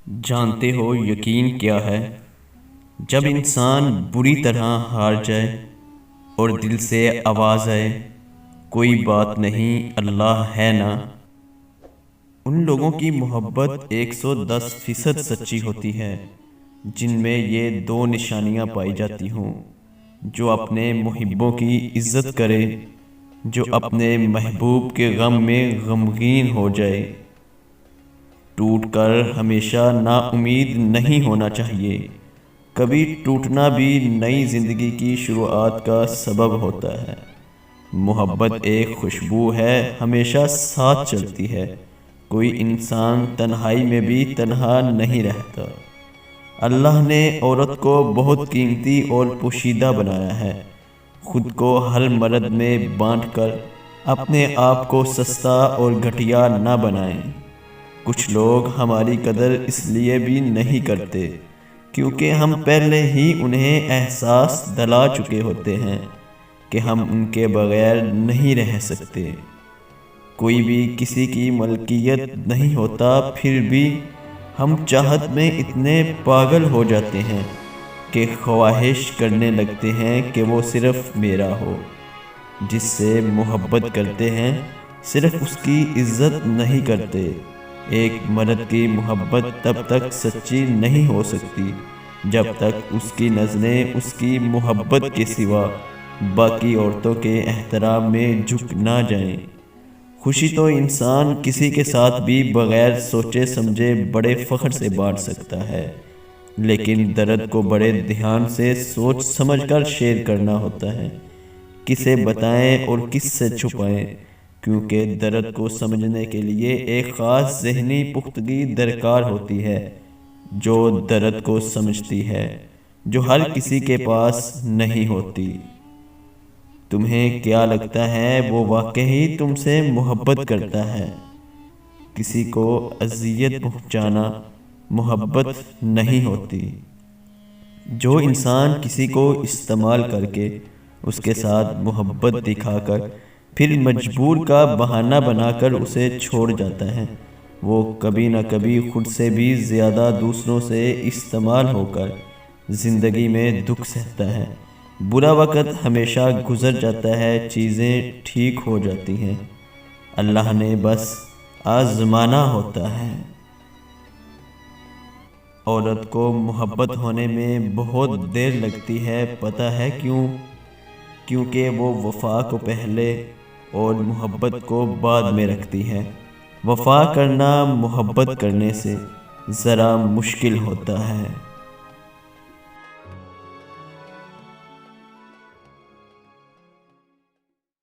جانتے ہو یقین کیا ہے؟ جب انسان بری طرح ہار جائے اور دل سے آواز آئے، کوئی بات نہیں اللہ ہے نا۔ ان لوگوں کی محبت 110% سچی ہوتی ہے جن میں یہ دو نشانیاں پائی جاتی ہوں: جو اپنے محبوں کی عزت کرے، جو اپنے محبوب کے غم میں غمگین ہو جائے۔ ٹوٹ کر ہمیشہ نا امید نہیں ہونا چاہیے، کبھی ٹوٹنا بھی نئی زندگی کی شروعات کا سبب ہوتا ہے۔ محبت ایک خوشبو ہے، ہمیشہ ساتھ چلتی ہے۔ کوئی انسان تنہائی میں بھی تنہا نہیں رہتا۔ اللہ نے عورت کو بہت قیمتی اور پوشیدہ بنایا ہے۔ خود کو ہر مرد میں بانٹ کر اپنے آپ کو سستا اور گھٹیا نہ بنائیں۔ کچھ لوگ ہماری قدر اس لیے بھی نہیں کرتے کیونکہ ہم پہلے ہی انہیں احساس دلا چکے ہوتے ہیں کہ ہم ان کے بغیر نہیں رہ سکتے۔ کوئی بھی کسی کی ملکیت نہیں ہوتا، پھر بھی ہم چاہت میں اتنے پاگل ہو جاتے ہیں کہ خواہش کرنے لگتے ہیں کہ وہ صرف میرا ہو۔ جس سے محبت کرتے ہیں صرف اس کی عزت نہیں کرتے۔ ایک مرد کی محبت تب تک سچی نہیں ہو سکتی جب تک اس کی نظریں اس کی محبت کے سوا باقی عورتوں کے احترام میں جھک نہ جائیں۔ خوشی تو انسان کسی کے ساتھ بھی بغیر سوچے سمجھے بڑے فخر سے بانٹ سکتا ہے، لیکن درد کو بڑے دھیان سے سوچ سمجھ کر شیئر کرنا ہوتا ہے۔ کسے بتائیں اور کس سے چھپائیں، کیونکہ درد کو سمجھنے کے لیے ایک خاص ذہنی پختگی درکار ہوتی ہے جو درد کو سمجھتی ہے، جو ہر کسی کے پاس نہیں ہوتی۔ تمہیں کیا لگتا ہے وہ واقعی تم سے محبت کرتا ہے؟ کسی کو اذیت پہنچانا محبت نہیں ہوتی۔ جو انسان کسی کو استعمال کر کے اس کے ساتھ محبت دکھا کر پھر مجبور کا بہانہ بنا کر اسے چھوڑ جاتا ہے، وہ کبھی نہ کبھی خود سے بھی زیادہ دوسروں سے استعمال ہو کر زندگی میں دکھ سہتا ہے۔ برا وقت ہمیشہ گزر جاتا ہے، چیزیں ٹھیک ہو جاتی ہیں، اللہ نے بس آزمانا ہوتا ہے۔ عورت کو محبت ہونے میں بہت دیر لگتی ہے، پتہ ہے کیوں؟ کیونکہ وہ وفا کو پہلے اور محبت کو بعد میں رکھتی ہے۔ وفا کرنا محبت کرنے سے ذرا مشکل ہوتا ہے۔